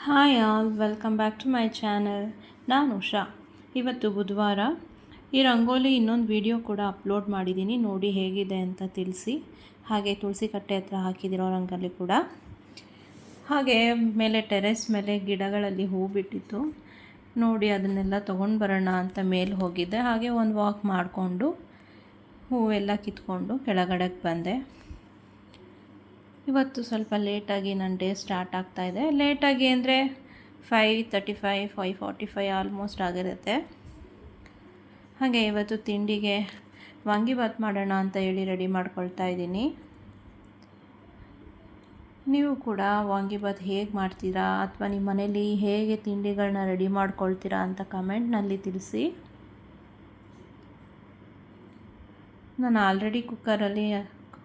Hi all, welcome back to my channel. ನಾನು ಉಷಾ. ಇವತ್ತು ಬುಧವಾರ. ಈ ರಂಗೋಲಿ ಇನ್ನೊಂದು ವಿಡಿಯೋ ಕೂಡ ಅಪ್ಲೋಡ್ ಮಾಡಿದ್ದೀನಿ, ನೋಡಿ ಹೇಗಿದೆ ಅಂತ ತಿಳಿಸಿ. ಹಾಗೆ ತುಳಸಿ ಕಟ್ಟೆ ಹತ್ರ ಹಾಕಿದಿರೋ ರಂಗೋಲಿ ಕೂಡ. ಹಾಗೆ ಮೇಲೆ ಟೆರೆಸ್ ಮೇಲೆ ಗಿಡಗಳಲ್ಲಿ ಹೂ ಬಿಟ್ಟಿತ್ತು, ನೋಡಿ ಅದನ್ನೆಲ್ಲ ತೊಗೊಂಡು ಬರೋಣ ಅಂತ ಮೇಲೆ ಹೋಗಿದ್ದೆ. ಹಾಗೆ ಒಂದು ವಾಕ್ ಮಾಡಿಕೊಂಡು ಹೂವೆಲ್ಲ ಕಿತ್ಕೊಂಡು ಕೆಳಗಡೆಗೆ ಬಂದೆ. ಇವತ್ತು ಸ್ವಲ್ಪ ಲೇಟಾಗಿ ನನ್ನ ಡೇ ಸ್ಟಾರ್ಟ್ ಆಗ್ತಾಯಿದೆ. ಲೇಟಾಗಿ ಅಂದರೆ 5:35 5:45 ಆಲ್ಮೋಸ್ಟ್ ಆಗಿರುತ್ತೆ. ಹಾಗೆ ಇವತ್ತು ತಿಂಡಿಗೆ ವಾಂಗಿಬಾತ್ ಮಾಡೋಣ ಅಂತ ಹೇಳಿ ರೆಡಿ ಮಾಡ್ಕೊಳ್ತಾ ಇದ್ದೀನಿ. ನೀವು ಕೂಡ ವಾಂಗಿಬಾತ್ ಹೇಗೆ ಮಾಡ್ತೀರಾ ಅಥವಾ ನಿಮ್ಮ ಮನೇಲಿ ಹೇಗೆ ತಿಂಡಿಗಳನ್ನ ರೆಡಿ ಮಾಡ್ಕೊಳ್ತೀರಾ ಅಂತ ಕಮೆಂಟ್ನಲ್ಲಿ ತಿಳಿಸಿ. ನಾನು ಆಲ್ರೆಡಿ ಕುಕ್ಕರಲ್ಲಿ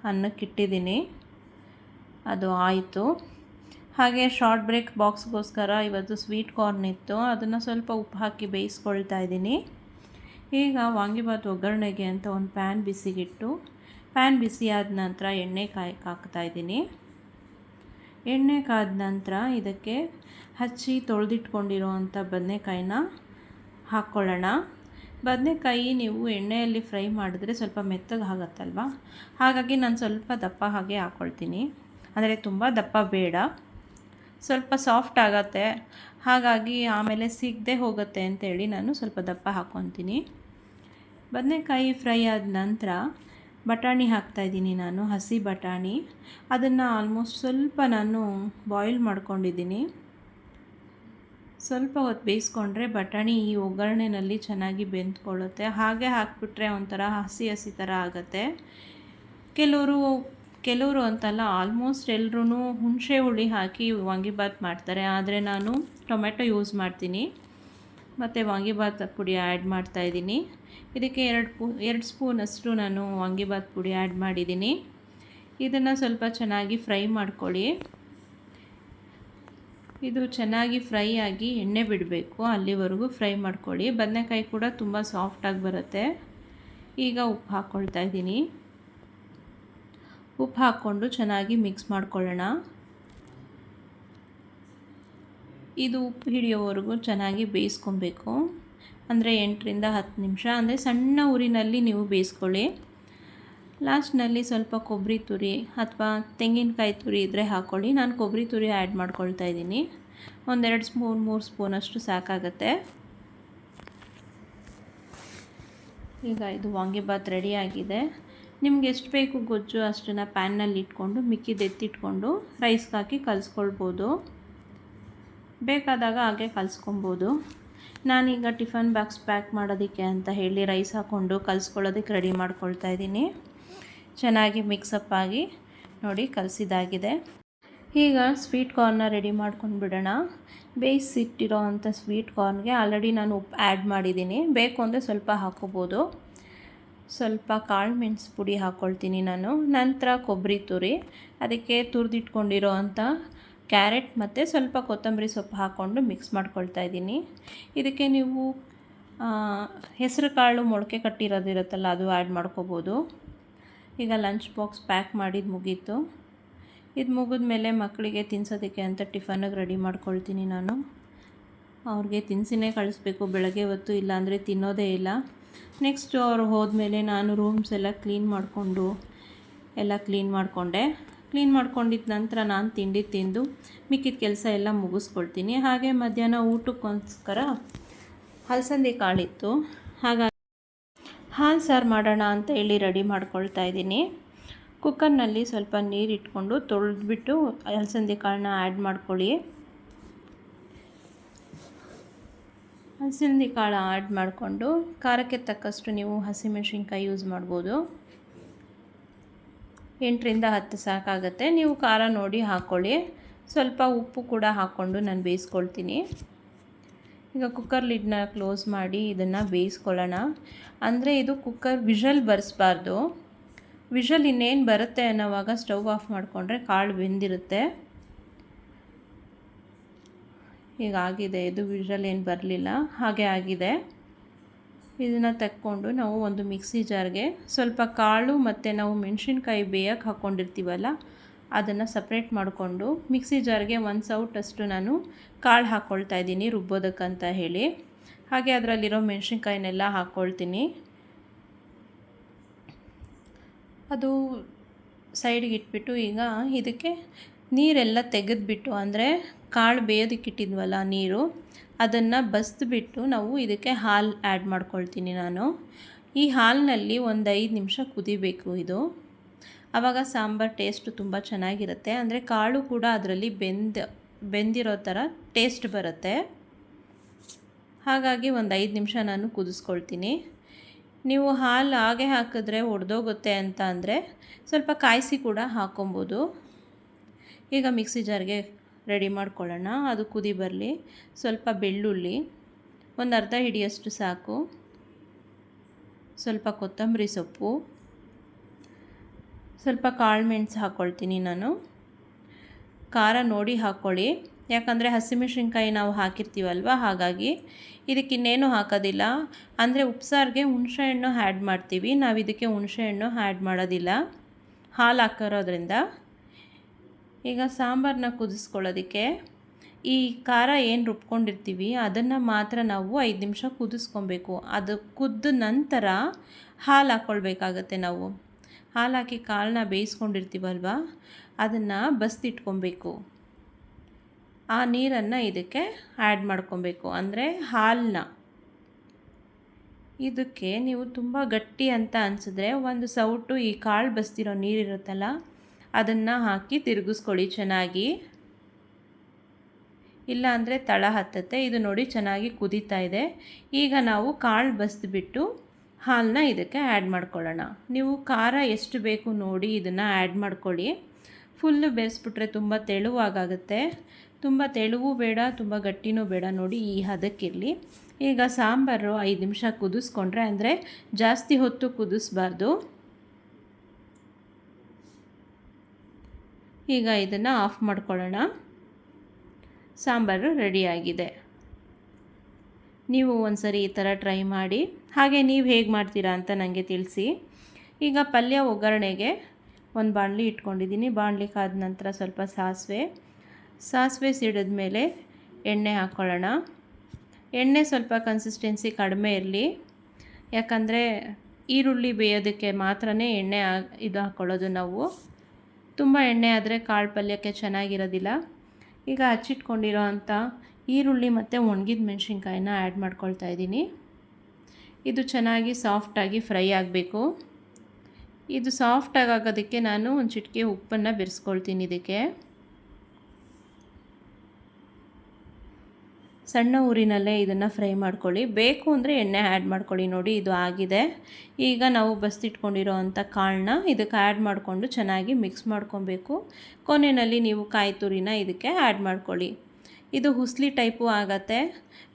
ಅನ್ನಕ್ಕಿಟ್ಟಿದ್ದೀನಿ, ಅದು ಆಯಿತು. ಹಾಗೆ ಶಾರ್ಟ್ ಬ್ರೇಕ್ ಬಾಕ್ಸ್ಗೋಸ್ಕರ ಇವತ್ತು ಸ್ವೀಟ್ ಕಾರ್ನ್ ಇತ್ತು, ಅದನ್ನು ಸ್ವಲ್ಪ ಉಪ್ಪು ಹಾಕಿ ಬೇಯಿಸ್ಕೊಳ್ತಾ ಇದ್ದೀನಿ. ಈಗ ವಾಂಗಿಬಾತ್ ಒಗ್ಗರಣೆಗೆ ಅಂತ ಒಂದು ಪ್ಯಾನ್ ಬಿಸಿಗಿಟ್ಟು, ಪ್ಯಾನ್ ಬಿಸಿ ಆದ ನಂತರ ಎಣ್ಣೆ ಹಾಕ್ತಾಯಿದ್ದೀನಿ. ಎಣ್ಣೆ ಕಾದ ನಂತರ ಇದಕ್ಕೆ ಹಚ್ಚಿ ತೊಳೆದಿಟ್ಕೊಂಡಿರೋ ಅಂಥ ಬದನೆಕಾಯಿನ ಹಾಕ್ಕೊಳ್ಳೋಣ. ಬದನೆಕಾಯಿ ನೀವು ಎಣ್ಣೆಯಲ್ಲಿ ಫ್ರೈ ಮಾಡಿದ್ರೆ ಸ್ವಲ್ಪ ಮೆತ್ತಗೆ ಆಗುತ್ತಲ್ವ, ಹಾಗಾಗಿ ನಾನು ಸ್ವಲ್ಪ ದಪ್ಪ ಹಾಗೆ ಹಾಕ್ಕೊಳ್ತೀನಿ. ಅಂದರೆ ತುಂಬ ದಪ್ಪ ಬೇಡ, ಸ್ವಲ್ಪ ಸಾಫ್ಟ್ ಆಗುತ್ತೆ, ಹಾಗಾಗಿ ಆಮೇಲೆ ಸಿಗದೆ ಹೋಗುತ್ತೆ ಅಂತೇಳಿ ನಾನು ಸ್ವಲ್ಪ ದಪ್ಪ ಹಾಕ್ಕೊತೀನಿ. ಬದನೆಕಾಯಿ ಫ್ರೈ ಆದ ನಂತರ ಬಟಾಣಿ ಹಾಕ್ತಾಯಿದ್ದೀನಿ, ನಾನು ಹಸಿ ಬಟಾಣಿ. ಅದನ್ನು ಆಲ್ಮೋಸ್ಟ್ ಸ್ವಲ್ಪ ನಾನು ಬಾಯ್ಲ್ ಮಾಡ್ಕೊಂಡಿದ್ದೀನಿ. ಸ್ವಲ್ಪ ಹೊತ್ತು ಬೇಯಿಸ್ಕೊಂಡ್ರೆ ಬಟಾಣಿ ಈ ಒಗ್ಗರಣೆಯಲ್ಲಿ ಚೆನ್ನಾಗಿ ಬೆಂದ್ಕೊಳ್ಳುತ್ತೆ. ಹಾಗೆ ಹಾಕಿಬಿಟ್ರೆ ಒಂಥರ ಹಸಿ ಹಸಿ ಥರ ಆಗುತ್ತೆ. ಕೆಲವರು ಅಂತಲ್ಲ, ಆಲ್ಮೋಸ್ಟ್ ಎಲ್ಲರೂ ಹುಣಸೆ ಹುಳಿ ಹಾಕಿ ವಾಂಗಿಬಾತ್ ಮಾಡ್ತಾರೆ, ಆದರೆ ನಾನು ಟೊಮೆಟೊ ಯೂಸ್ ಮಾಡ್ತೀನಿ ಮತ್ತು ವಾಂಗಿಬಾತ್ ಪುಡಿ ಆ್ಯಡ್ ಮಾಡ್ತಾಯಿದ್ದೀನಿ. ಇದಕ್ಕೆ 2 ಸ್ಪೂನಷ್ಟು ನಾನು ವಾಂಗಿಬಾತ್ ಪುಡಿ ಆ್ಯಡ್ ಮಾಡಿದ್ದೀನಿ. ಇದನ್ನು ಸ್ವಲ್ಪ ಚೆನ್ನಾಗಿ ಫ್ರೈ ಮಾಡ್ಕೊಳ್ಳಿ. ಇದು ಚೆನ್ನಾಗಿ ಫ್ರೈ ಆಗಿ ಎಣ್ಣೆ ಬಿಡಬೇಕು, ಅಲ್ಲಿವರೆಗೂ ಫ್ರೈ ಮಾಡ್ಕೊಳ್ಳಿ. ಬದನೆಕಾಯಿ ಕೂಡ ತುಂಬ ಸಾಫ್ಟಾಗಿ ಬರುತ್ತೆ. ಈಗ ಉಪ್ಪು ಹಾಕ್ಕೊಳ್ತಾ ಇದ್ದೀನಿ. ಉಪ್ಪು ಹಾಕ್ಕೊಂಡು ಚೆನ್ನಾಗಿ ಮಿಕ್ಸ್ ಮಾಡ್ಕೊಳ್ಳೋಣ. ಇದು ಉಪ್ಪು ಹಿಡಿಯೋವರೆಗೂ ಚೆನ್ನಾಗಿ ಬೇಯಿಸ್ಕೊಬೇಕು, ಅಂದರೆ 8ರಿಂದ 10 ನಿಮಿಷ, ಅಂದರೆ ಸಣ್ಣ ಉರಿನಲ್ಲಿ ನೀವು ಬೇಯಿಸ್ಕೊಳ್ಳಿ. ಲಾಸ್ಟ್ನಲ್ಲಿ ಸ್ವಲ್ಪ ಕೊಬ್ಬರಿ ತುರಿ ಅಥವಾ ತೆಂಗಿನಕಾಯಿ ತುರಿ ಇದ್ದರೆ ಹಾಕ್ಕೊಳ್ಳಿ. ನಾನು ಕೊಬ್ಬರಿ ತುರಿ ಆ್ಯಡ್ ಮಾಡ್ಕೊಳ್ತಾ ಇದ್ದೀನಿ. 1-2 ಸ್ಪೂನ್ 3 ಸ್ಪೂನಷ್ಟು ಸಾಕಾಗುತ್ತೆ. ಈಗ ಇದು ವಾಂಗಿಬಾತ್ ರೆಡಿಯಾಗಿದೆ. ನಿಮ್ಗೆ ಎಷ್ಟು ಬೇಕು ಗೊಜ್ಜು ಅಷ್ಟನ್ನು ಪ್ಯಾನ್ನಲ್ಲಿ ಇಟ್ಕೊಂಡು ಮಿಕ್ಕಿದ್ದು ಎತ್ತಿಟ್ಕೊಂಡು ರೈಸ್ಗೆ ಹಾಕಿ ಕಲಿಸ್ಕೊಳ್ಬೋದು. ಬೇಕಾದಾಗ ಹಾಗೆ ಕಲಿಸ್ಕೊಬೋದು. ನಾನೀಗ ಟಿಫನ್ ಬಾಕ್ಸ್ ಪ್ಯಾಕ್ ಮಾಡೋದಕ್ಕೆ ಅಂತ ಹೇಳಿ ರೈಸ್ ಹಾಕ್ಕೊಂಡು ಕಲಿಸ್ಕೊಳ್ಳೋದಕ್ಕೆ ರೆಡಿ ಮಾಡ್ಕೊಳ್ತಾ ಇದ್ದೀನಿ. ಚೆನ್ನಾಗಿ ಮಿಕ್ಸಪ್ ಆಗಿ ನೋಡಿ ಕಲಸಿದಾಗಿದೆ. ಈಗ ಸ್ವೀಟ್ ಕಾರ್ನ ರೆಡಿ ಮಾಡ್ಕೊಂಡು ಬಿಡೋಣ. ಬೇಯಿಸಿಟ್ಟಿರೋ ಅಂಥ ಸ್ವೀಟ್ ಕಾರ್ನ್ಗೆ ಆಲ್ರೆಡಿ ನಾನು ಉಪ್ಪು ಆ್ಯಡ್ ಮಾಡಿದ್ದೀನಿ, ಬೇಕು ಅಂದರೆ ಸ್ವಲ್ಪ ಹಾಕ್ಕೋಬೋದು. ಸ್ವಲ್ಪ ಕಾಳು ಮೆಣಸು ಪುಡಿ ಹಾಕ್ಕೊಳ್ತೀನಿ ನಾನು. ನಂತರ ಕೊಬ್ಬರಿ ತುರಿ, ಅದಕ್ಕೆ ತುರಿದಿಟ್ಕೊಂಡಿರೋ ಅಂಥ ಕ್ಯಾರೆಟ್ ಮತ್ತು ಸ್ವಲ್ಪ ಕೊತ್ತಂಬರಿ ಸೊಪ್ಪು ಹಾಕ್ಕೊಂಡು ಮಿಕ್ಸ್ ಮಾಡ್ಕೊಳ್ತಾ ಇದ್ದೀನಿ. ಇದಕ್ಕೆ ನೀವು ಹೆಸರು ಕಾಳು ಮೊಳಕೆ ಕಟ್ಟಿರೋದಿರುತ್ತಲ್ಲ, ಅದು ಆ್ಯಡ್ ಮಾಡ್ಕೋಬೋದು. ಈಗ ಲಂಚ್ ಬಾಕ್ಸ್ ಪ್ಯಾಕ್ ಮಾಡಿದ್ದು ಮುಗೀತು. ಇದು ಮುಗಿದ ಮೇಲೆ ಮಕ್ಕಳಿಗೆ ತಿನ್ಸೋದಕ್ಕೆ ಅಂತ ಟಿಫನ್ನಿಗೆ ರೆಡಿ ಮಾಡ್ಕೊಳ್ತೀನಿ ನಾನು. ಅವ್ರಿಗೆ ತಿನ್ಸಿನೇ ಕಳಿಸ್ಬೇಕು ಬೆಳಗ್ಗೆ ಹೊತ್ತು, ಇಲ್ಲಾಂದರೆ ತಿನ್ನೋದೇ ಇಲ್ಲ. ನೆಕ್ಸ್ಟು ಅವ್ರು ಹೋದ್ಮೇಲೆ ನಾನು ರೂಮ್ಸ್ ಎಲ್ಲ ಕ್ಲೀನ್ ಮಾಡಿಕೊಂಡೆ. ಕ್ಲೀನ್ ಮಾಡ್ಕೊಂಡಿದ್ದ ನಂತರ ನಾನು ತಿಂಡಿ ತಿಂದು ಮಿಕ್ಕಿದ ಕೆಲಸ ಎಲ್ಲ ಮುಗಿಸ್ಕೊಳ್ತೀನಿ. ಹಾಗೆ ಮಧ್ಯಾಹ್ನ ಊಟಕ್ಕೋಸ್ಕರ ಹಲಸಂದೆ ಕಾಳಿತ್ತು, ಹಾಗಾಗಿ ಹಾಲು ಸಾರು ಮಾಡೋಣ ಅಂತ ಹೇಳಿ ರೆಡಿ ಮಾಡ್ಕೊಳ್ತಾ ಇದ್ದೀನಿ. ಕುಕ್ಕರ್ನಲ್ಲಿ ಸ್ವಲ್ಪ ನೀರು ಇಟ್ಕೊಂಡು ತೊಳೆದ್ಬಿಟ್ಟು ಹಲಸಂದೆ ಕಾಳನ್ನ ಆ್ಯಡ್ ಮಾಡ್ಕೊಳ್ಳಿ. ಹಲಸಂದೆ ಕಾಳು ಆ್ಯಡ್ ಮಾಡಿಕೊಂಡು ಖಾರಕ್ಕೆ ತಕ್ಕಷ್ಟು ನೀವು ಹಸಿಮೆಣಸಿನ್ಕಾಯಿ ಯೂಸ್ ಮಾಡ್ಬೋದು. 8ರಿಂದ 10 ಸಾಕಾಗುತ್ತೆ, ನೀವು ಖಾರ ನೋಡಿ ಹಾಕ್ಕೊಳ್ಳಿ. ಸ್ವಲ್ಪ ಉಪ್ಪು ಕೂಡ ಹಾಕ್ಕೊಂಡು ನಾನು ಬೇಯಿಸ್ಕೊಳ್ತೀನಿ. ಈಗ ಕುಕ್ಕರ್ ಲಿಡ್ನ ಕ್ಲೋಸ್ ಮಾಡಿ ಇದನ್ನು ಬೇಯಿಸ್ಕೊಳ್ಳೋಣ. ಅಂದರೆ ಇದು ಕುಕ್ಕರ್ ವಿಷಲ್ ಬರೆಸ್ಬಾರ್ದು. ವಿಷಲ್ ಇನ್ನೇನು ಬರುತ್ತೆ ಅನ್ನೋವಾಗ ಸ್ಟವ್ ಆಫ್ ಮಾಡಿಕೊಂಡ್ರೆ ಕಾಳು ಬೆಂದಿರುತ್ತೆ. ಹೀಗಾಗಿದೆ, ಇದು ವಿಷಲ್ ಏನು ಬರಲಿಲ್ಲ, ಹಾಗೆ ಆಗಿದೆ. ಇದನ್ನು ತಕ್ಕೊಂಡು ನಾವು ಒಂದು ಮಿಕ್ಸಿ ಜಾರ್ಗೆ ಸ್ವಲ್ಪ ಕಾಳು ಮತ್ತು ನಾವು ಮೆಣಸಿನ್ಕಾಯಿ ಬೇಯಕ್ಕೆ ಹಾಕ್ಕೊಂಡಿರ್ತೀವಲ್ಲ ಅದನ್ನು ಸಪ್ರೇಟ್ ಮಾಡಿಕೊಂಡು ಮಿಕ್ಸಿ ಜಾರ್ಗೆ 1 ಸೌಟಷ್ಟು ನಾನು ಕಾಳು ಹಾಕ್ಕೊಳ್ತಾ ಇದ್ದೀನಿ ರುಬ್ಬೋದಕ್ಕಂತ ಹೇಳಿ. ಹಾಗೆ ಅದರಲ್ಲಿರೋ ಮೆಣಸಿನ್ಕಾಯಿನೆಲ್ಲ ಹಾಕ್ಕೊಳ್ತೀನಿ. ಅದು ಸೈಡಿಗೆ ಇಟ್ಬಿಟ್ಟು ಈಗ ಇದಕ್ಕೆ ನೀರೆಲ್ಲ ತೆಗೆದುಬಿಟ್ಟು, ಅಂದರೆ ಕಾಳು ಬೇಯೋದಕ್ಕಿಟ್ಟಿದ್ವಲ್ಲ ನೀರು, ಅದನ್ನು ಬಸಿದ್ಬಿಟ್ಟು ನಾವು ಇದಕ್ಕೆ ಹಾಲು ಆ್ಯಡ್ ಮಾಡ್ಕೊಳ್ತೀನಿ ನಾನು. ಈ ಹಾಲಿನಲ್ಲಿ ಒಂದು 5 ನಿಮಿಷ ಕುದಿಬೇಕು ಇದು. ಆವಾಗ ಸಾಂಬಾರು ಟೇಸ್ಟು ತುಂಬ ಚೆನ್ನಾಗಿರುತ್ತೆ. ಅಂದರೆ ಕಾಳು ಕೂಡ ಅದರಲ್ಲಿ ಬೆಂದಿರೋ ಥರ ಟೇಸ್ಟ್ ಬರುತ್ತೆ. ಹಾಗಾಗಿ ಒಂದು 5 ನಿಮಿಷ ನಾನು ಕುದಿಸ್ಕೊಳ್ತೀನಿ. ನೀವು ಹಾಲು ಹಾಗೆ ಹಾಕಿದ್ರೆ ಒಡೆದೋಗುತ್ತೆ ಅಂತ ಅಂದರೆ ಸ್ವಲ್ಪ ಕಾಯಿಸಿ ಕೂಡ ಹಾಕ್ಕೊಬೋದು. ಈಗ ಮಿಕ್ಸಿ ಜಾರ್ಗೆ ರೆಡಿ ಮಾಡ್ಕೊಳ್ಳೋಣ. ಅದು ಕುದಿ ಬರಲಿ. ಸ್ವಲ್ಪ ಬೆಳ್ಳುಳ್ಳಿ ಒಂದು ಅರ್ಧ ಹಿಡಿಯಷ್ಟು ಸಾಕು, ಸ್ವಲ್ಪ ಕೊತ್ತಂಬರಿ ಸೊಪ್ಪು, ಸ್ವಲ್ಪ ಕಾಳು ಮೆಣಸು ಹಾಕ್ಕೊಳ್ತೀನಿ ನಾನು. ಖಾರ ನೋಡಿ ಹಾಕ್ಕೊಳ್ಳಿ, ಯಾಕಂದರೆ ಹಸಿಮೆಣಸಿನ್ಕಾಯಿ ನಾವು ಹಾಕಿರ್ತೀವಲ್ವ, ಹಾಗಾಗಿ ಇದಕ್ಕಿನ್ನೇನು ಹಾಕೋದಿಲ್ಲ. ಅಂದರೆ ಉಪ್ಸಾರಿಗೆ ಹುಣಸೆಹಣ್ಣು ಆ್ಯಡ್ ಮಾಡ್ತೀವಿ, ನಾವು ಇದಕ್ಕೆ ಹುಣಸೆಹಣ್ಣು ಆ್ಯಡ್ ಮಾಡೋದಿಲ್ಲ ಹಾಲು ಹಾಕಿರೋದ್ರಿಂದ. ಈಗ ಸಾಂಬಾರನ್ನ ಕುದಿಸ್ಕೊಳ್ಳೋದಕ್ಕೆ ಈ ಖಾರ ಏನು ರುಬ್ಕೊಂಡಿರ್ತೀವಿ ಅದನ್ನು ಮಾತ್ರ ನಾವು 5 ನಿಮಿಷ ಕುದಿಸ್ಕೊಬೇಕು. ಅದು ಕುದ್ದ ನಂತರ ಹಾಲು ಹಾಕ್ಕೊಳ್ಬೇಕಾಗತ್ತೆ ನಾವು. ಹಾಲು ಹಾಕಿ ಕಾಳನ್ನ ಬೇಯಿಸ್ಕೊಂಡಿರ್ತೀವಲ್ವ, ಅದನ್ನು ಬಸ್ದಿಟ್ಕೊಬೇಕು. ಆ ನೀರನ್ನು ಇದಕ್ಕೆ ಆ್ಯಡ್ ಮಾಡ್ಕೊಬೇಕು, ಅಂದರೆ ಹಾಲನ್ನ. ಇದಕ್ಕೆ ನೀವು ತುಂಬ ಗಟ್ಟಿ ಅಂತ ಅನಿಸಿದ್ರೆ 1 ಸೌಟು ಈ ಕಾಳು ಬಸ್ತಿರೋ ನೀರಿರುತ್ತಲ್ಲ ಅದನ್ನು ಹಾಕಿ ತಿರುಗಿಸ್ಕೊಳ್ಳಿ ಚೆನ್ನಾಗಿ. ಇಲ್ಲ ಅಂದರೆ ತಳ ಹತ್ತತ್ತೆ. ಇದು ನೋಡಿ ಚೆನ್ನಾಗಿ ಕುದೀತಾ ಇದೆ. ಈಗ ನಾವು ಕಾಳು ಬಸಿದ್ಬಿಟ್ಟು ಹಾಲನ್ನ ಇದಕ್ಕೆ ಆ್ಯಡ್ ಮಾಡ್ಕೊಳ್ಳೋಣ. ನೀವು ಖಾರ ಎಷ್ಟು ಬೇಕು ನೋಡಿ ಇದನ್ನು ಆ್ಯಡ್ ಮಾಡ್ಕೊಳ್ಳಿ. ಫುಲ್ಲು ಬೇಯಿಸ್ಬಿಟ್ರೆ ತುಂಬ ತೆಳುವಾಗುತ್ತೆ. ತುಂಬ ತೆಳುವೂ ಬೇಡ, ತುಂಬ ಗಟ್ಟಿನೂ ಬೇಡ. ನೋಡಿ ಈ ಹದಕ್ಕಿರಲಿ. ಈಗ ಸಾಂಬಾರು 5 ನಿಮಿಷ ಕುದಿಸ್ಕೊಂಡ್ರೆ, ಅಂದರೆ ಜಾಸ್ತಿ ಹೊತ್ತು ಕುದಿಸ್ಬಾರ್ದು. ಈಗ ಇದನ್ನು ಆಫ್ ಮಾಡ್ಕೊಳ್ಳೋಣ. ಸಾಂಬಾರು ರೆಡಿಯಾಗಿದೆ. ನೀವು ಒಂದ್ಸರಿ ಈ ಥರ ಟ್ರೈ ಮಾಡಿ. ಹಾಗೆ ನೀವು ಹೇಗೆ ಮಾಡ್ತೀರಾ ಅಂತ ನನಗೆ ತಿಳಿಸಿ. ಈಗ ಪಲ್ಯ ಒಗ್ಗರಣೆಗೆ ಒಂದು ಬಾಣಲಿ ಇಟ್ಕೊಂಡಿದ್ದೀನಿ. ಬಾಣಲಿ ಕಾದ ನಂತರ ಸ್ವಲ್ಪ ಸಾಸಿವೆ ಸಿಡಿದ ಮೇಲೆ ಎಣ್ಣೆ ಹಾಕ್ಕೊಳ್ಳೋಣ. ಎಣ್ಣೆ ಸ್ವಲ್ಪ ಕನ್ಸಿಸ್ಟೆನ್ಸಿ ಕಡಿಮೆ ಇರಲಿ, ಯಾಕಂದರೆ ಈರುಳ್ಳಿ ಬೇಯೋದಕ್ಕೆ ಮಾತ್ರ ಎಣ್ಣೆ ಇದು ಹಾಕ್ಕೊಳ್ಳೋದು ನಾವು. ತುಂಬ ಎಣ್ಣೆ ಆದರೆ ಕಾಳು ಪಲ್ಯಕ್ಕೆ ಚೆನ್ನಾಗಿರೋದಿಲ್ಲ. ಈಗ ಹಚ್ಚಿಟ್ಕೊಂಡಿರೋ ಅಂಥ ಈರುಳ್ಳಿ ಮತ್ತು ಒಣಗಿದ ಮೆಣಸಿನ್ಕಾಯಿನ ಆ್ಯಡ್ ಮಾಡ್ಕೊಳ್ತಾ ಇದ್ದೀನಿ. ಇದು ಚೆನ್ನಾಗಿ ಸಾಫ್ಟಾಗಿ ಫ್ರೈ ಆಗಬೇಕು. ಇದು ಸಾಫ್ಟಾಗಿ ಆಗೋದಕ್ಕೆ ನಾನು ಒಂದು ಚಿಟಿಕೆ ಉಪ್ಪನ್ನು ಬೆರೆಸ್ಕೊಳ್ತೀನಿ. ಇದಕ್ಕೆ ಸಣ್ಣ ಊರಿನಲ್ಲೇ ಇದನ್ನು ಫ್ರೈ ಮಾಡ್ಕೊಳ್ಳಿ. ಬೇಕು ಅಂದರೆ ಎಣ್ಣೆ ಆ್ಯಡ್ ಮಾಡ್ಕೊಳ್ಳಿ. ನೋಡಿ ಇದು ಆಗಿದೆ. ಈಗ ನಾವು ಬಸ್ತಿಟ್ಕೊಂಡಿರೋ ಅಂಥ ಕಾಳನ್ನ ಇದಕ್ಕೆ ಆ್ಯಡ್ ಮಾಡಿಕೊಂಡು ಚೆನ್ನಾಗಿ ಮಿಕ್ಸ್ ಮಾಡ್ಕೊಬೇಕು. ಕೊನೆಯಲ್ಲಿ ನೀವು ಕಾಯಿ ತುರಿನ ಇದಕ್ಕೆ ಆ್ಯಡ್ ಮಾಡ್ಕೊಳ್ಳಿ. ಇದು ಹುಸ್ಲಿ ಟೈಪು ಆಗುತ್ತೆ.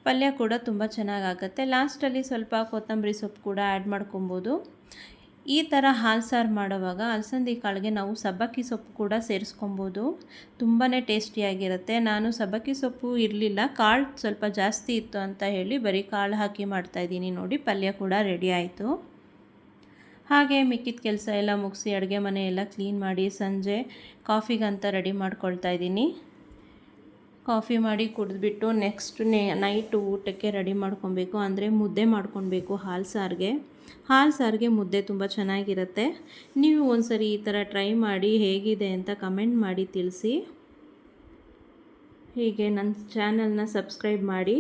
ಪಲ್ಯ ಕೂಡ ತುಂಬ ಚೆನ್ನಾಗಾಗುತ್ತೆ. ಲಾಸ್ಟಲ್ಲಿ ಸ್ವಲ್ಪ ಕೊತ್ತಂಬರಿ ಸೊಪ್ಪು ಕೂಡ ಆ್ಯಡ್ ಮಾಡ್ಕೊಬೋದು. ಈ ಥರ ಹಾಲು ಸಾರು ಮಾಡೋವಾಗ ಅಲಸಂದಿ ಕಾಳಿಗೆ ನಾವು ಸಬ್ಬಕ್ಕಿ ಸೊಪ್ಪು ಕೂಡ ಸೇರಿಸ್ಕೊಬೋದು. ತುಂಬಾ ಟೇಸ್ಟಿಯಾಗಿರುತ್ತೆ. ನಾನು ಸಬ್ಬಕ್ಕಿ ಸೊಪ್ಪು ಇರಲಿಲ್ಲ, ಕಾಳು ಸ್ವಲ್ಪ ಜಾಸ್ತಿ ಇತ್ತು ಅಂತ ಹೇಳಿ ಬರೀ ಕಾಳು ಹಾಕಿ ಮಾಡ್ತಾಯಿದ್ದೀನಿ. ನೋಡಿ ಪಲ್ಯ ಕೂಡ ರೆಡಿ ಆಯಿತು. ಹಾಗೆ ಮಿಕ್ಕಿದ ಕೆಲಸ ಎಲ್ಲ ಮುಗಿಸಿ ಅಡುಗೆ ಮನೆ ಎಲ್ಲ ಕ್ಲೀನ್ ಮಾಡಿ ಸಂಜೆ ಕಾಫಿಗಂತ ರೆಡಿ ಮಾಡ್ಕೊಳ್ತಾ ಇದ್ದೀನಿ. ಕಾಫಿ ಮಾಡಿ ಕುಡಿದ್ಬಿಟ್ಟು ನೆಕ್ಸ್ಟ್ ನೈಟು ಊಟಕ್ಕೆ ರೆಡಿ ಮಾಡ್ಕೊಬೇಕು. ಅಂದರೆ ಮುದ್ದೆ ಮಾಡ್ಕೊಳ್ಬೇಕು ಹಾಲು ಸಾರಿಗೆ ಮುದ್ದೆ ತುಂಬ ಚೆನ್ನಾಗಿರುತ್ತೆ. ನೀವು ಒಂದ್ಸರಿ ಈ ಥರ ಟ್ರೈ ಮಾಡಿ ಹೇಗಿದೆ ಅಂತ ಕಮೆಂಟ್ ಮಾಡಿ ತಿಳಿಸಿ. ಹೀಗೆ ನನ್ನ ಚಾನಲ್ನ ಸಬ್ಸ್ಕ್ರೈಬ್ ಮಾಡಿ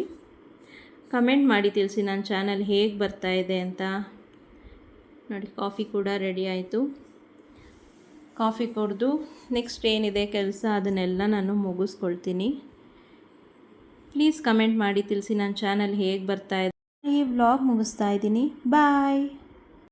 ಕಮೆಂಟ್ ಮಾಡಿ ತಿಳಿಸಿ ನನ್ನ ಚಾನಲ್ ಹೇಗೆ ಬರ್ತಾಯಿದೆ ಅಂತ. ನೋಡಿ ಕಾಫಿ ಕೂಡ ರೆಡಿ ಆಯಿತು. ಕಾಫಿ ಕುಡಿದು ನೆಕ್ಸ್ಟ್ ಏನಿದೆ ಕೆಲಸ ಅದನ್ನೆಲ್ಲ ನಾನು ಮುಗಿಸ್ಕೊಳ್ತೀನಿ. ಪ್ಲೀಸ್ ಕಮೆಂಟ್ ಮಾಡಿ ತಿಳಿಸಿ ನನ್ನ ಚಾನಲ್ ಹೇಗೆ ಬರ್ತಾಯಿದೆ. ಈ ವ್ಲಾಗ್ ಮುಗಿಸ್ತಾ ಇದ್ದೀನಿ. ಬಾಯ್.